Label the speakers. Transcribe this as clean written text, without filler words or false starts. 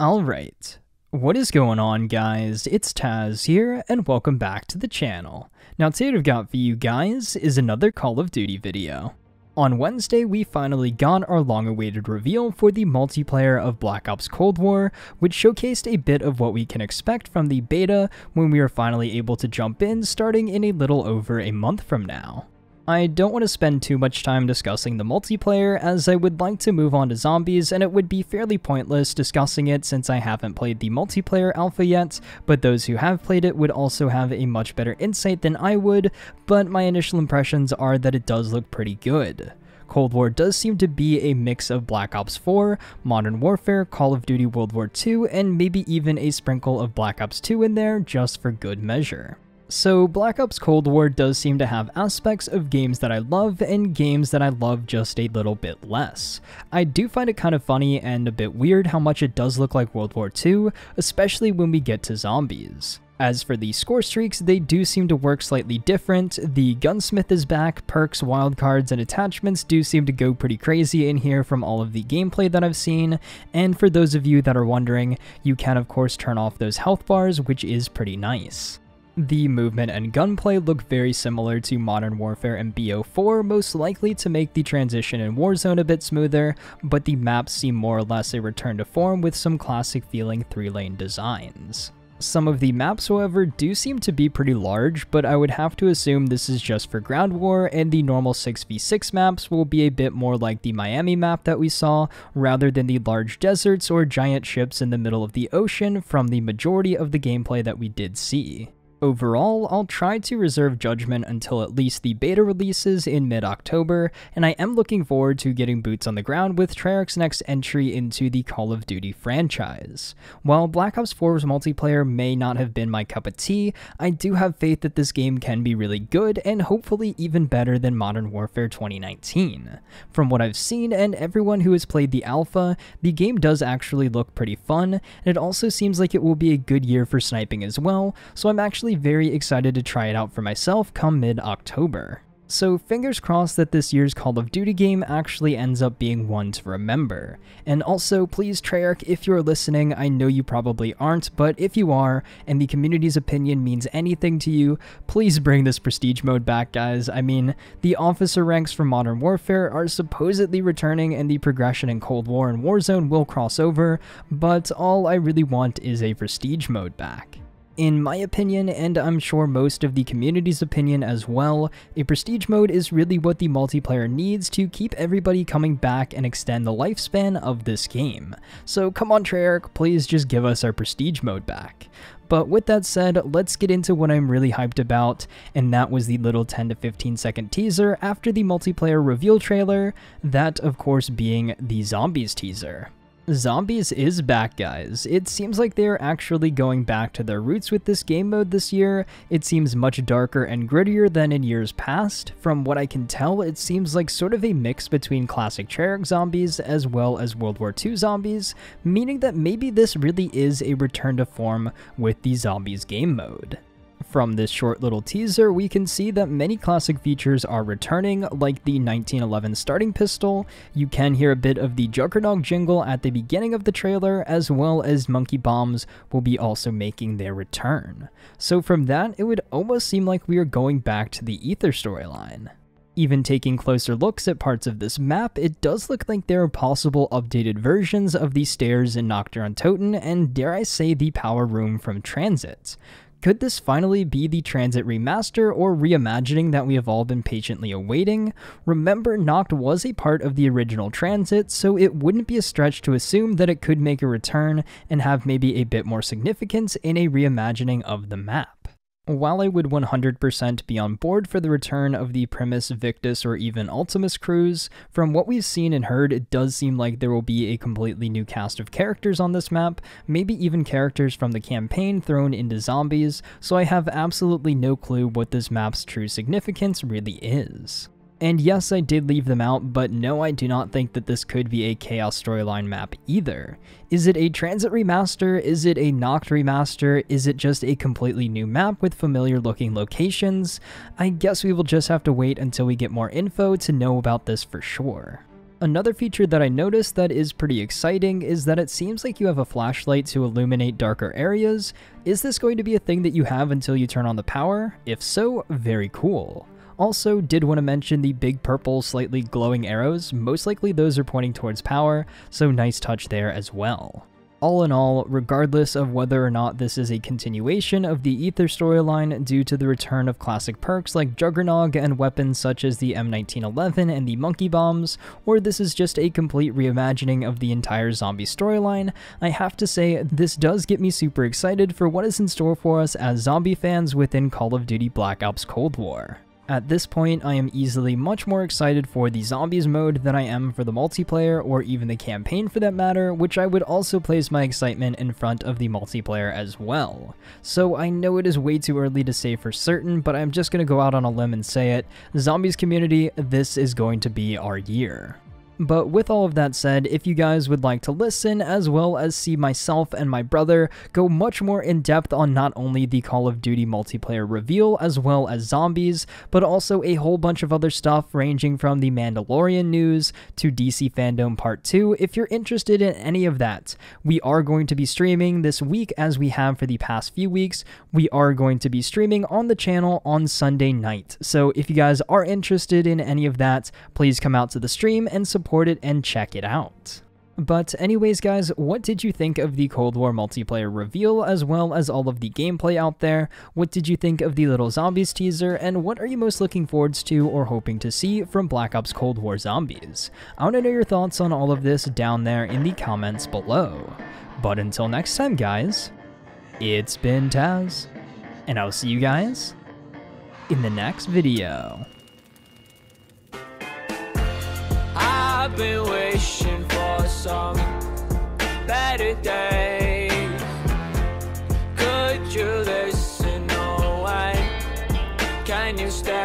Speaker 1: Alright, what is going on guys? It's Tazz here, and welcome back to the channel. Now today what I've got for you guys is another Call of Duty video. On Wednesday, we finally got our long-awaited reveal for the multiplayer of Black Ops Cold War, which showcased a bit of what we can expect from the beta when we are finally able to jump in starting in a little over a month from now. I don't want to spend too much time discussing the multiplayer, as I would like to move on to zombies, and it would be fairly pointless discussing it since I haven't played the multiplayer alpha yet, but those who have played it would also have a much better insight than I would, but my initial impressions are that it does look pretty good. Cold War does seem to be a mix of Black Ops 4, Modern Warfare, Call of Duty World War II, and maybe even a sprinkle of Black Ops 2 in there just for good measure. So Black Ops Cold War does seem to have aspects of games that I love and games that I love just a little bit less. I do find it kind of funny and a bit weird how much it does look like World War II, especially when we get to zombies. As for the score streaks, they do seem to work slightly different. The gunsmith is back, perks, wildcards, and attachments do seem to go pretty crazy in here from all of the gameplay that I've seen, and for those of you that are wondering, you can of course turn off those health bars, which is pretty nice. The movement and gunplay look very similar to Modern Warfare and BO4, most likely to make the transition in Warzone a bit smoother, but the maps seem more or less a return to form with some classic feeling 3-lane designs. Some of the maps, however, do seem to be pretty large, but I would have to assume this is just for ground war, and the normal 6v6 maps will be a bit more like the Miami map that we saw, rather than the large deserts or giant ships in the middle of the ocean from the majority of the gameplay that we did see. Overall, I'll try to reserve judgment until at least the beta releases in mid-October, and I am looking forward to getting boots on the ground with Treyarch's next entry into the Call of Duty franchise. While Black Ops 4's multiplayer may not have been my cup of tea, I do have faith that this game can be really good and hopefully even better than Modern Warfare 2019. From what I've seen and everyone who has played the alpha, the game does actually look pretty fun, and it also seems like it will be a good year for sniping as well, so I'm actually very excited to try it out for myself come mid-October. So fingers crossed that this year's Call of Duty game actually ends up being one to remember. And also, please Treyarch, if you're listening, I know you probably aren't, but if you are, and the community's opinion means anything to you, please bring this prestige mode back, guys. I mean, the officer ranks for Modern Warfare are supposedly returning and the progression in Cold War and Warzone will cross over, but all I really want is a prestige mode back. In my opinion, and I'm sure most of the community's opinion as well, a prestige mode is really what the multiplayer needs to keep everybody coming back and extend the lifespan of this game. So come on Treyarch, please just give us our prestige mode back. But with that said, let's get into what I'm really hyped about, and that was the little 10 to 15 second teaser after the multiplayer reveal trailer, that of course being the Zombies teaser. Zombies is back, guys. It seems like they're actually going back to their roots with this game mode this year. It seems much darker and grittier than in years past. From what I can tell, it seems like sort of a mix between classic Treyarch zombies as well as World War II zombies, meaning that maybe this really is a return to form with the Zombies game mode. From this short little teaser, we can see that many classic features are returning, like the 1911 starting pistol. You can hear a bit of the Juggernaut jingle at the beginning of the trailer, as well as monkey bombs will be also making their return. So from that, it would almost seem like we are going back to the Ether storyline. Even taking closer looks at parts of this map, it does look like there are possible updated versions of the stairs in Nocturne Toten, and dare I say the power room from Transit. Could this finally be the Transit remaster or reimagining that we have all been patiently awaiting? Remember, Noct was a part of the original Transit, so it wouldn't be a stretch to assume that it could make a return and have maybe a bit more significance in a reimagining of the map. While I would 100% be on board for the return of the Primus, Victus, or even Ultimus crews, from what we've seen and heard, it does seem like there will be a completely new cast of characters on this map, maybe even characters from the campaign thrown into zombies, so I have absolutely no clue what this map's true significance really is. And yes, I did leave them out, but no, I do not think that this could be a Chaos storyline map either. Is it a Transit remaster? Is it a Noct remaster? Is it just a completely new map with familiar looking locations? I guess we will just have to wait until we get more info to know about this for sure. Another feature that I noticed that is pretty exciting is that it seems like you have a flashlight to illuminate darker areas. Is this going to be a thing that you have until you turn on the power? If so, very cool. Also, did want to mention the big purple slightly glowing arrows. Most likely those are pointing towards power, so nice touch there as well. All in all, regardless of whether or not this is a continuation of the Ether storyline due to the return of classic perks like Juggernog and weapons such as the M1911 and the Monkey Bombs, or this is just a complete reimagining of the entire zombie storyline, I have to say this does get me super excited for what is in store for us as zombie fans within Call of Duty Black Ops Cold War. At this point, I am easily much more excited for the zombies mode than I am for the multiplayer or even the campaign for that matter, which I would also place my excitement in front of the multiplayer as well. So I know it is way too early to say for certain, but I'm just going to go out on a limb and say it. Zombies community, this is going to be our year. But with all of that said, if you guys would like to listen as well as see myself and my brother go much more in depth on not only the Call of Duty multiplayer reveal as well as zombies, but also a whole bunch of other stuff ranging from the Mandalorian news to DC Fandom Part 2, if you're interested in any of that, we are going to be streaming this week as we have for the past few weeks. We are going to be streaming on the channel on Sunday night. So if you guys are interested in any of that, please come out to the stream and support it and check it out. But anyways guys, what did you think of the Cold War multiplayer reveal as well as all of the gameplay out there? What did you think of the little zombies teaser, and what are you most looking forward to or hoping to see from Black Ops Cold War Zombies? I want to know your thoughts on all of this down there in the comments below. But until next time guys, it's been Tazz, and I'll see you guys in the next video.
Speaker 2: I've been wishing for some better days. Could you listen? No, why can you stay?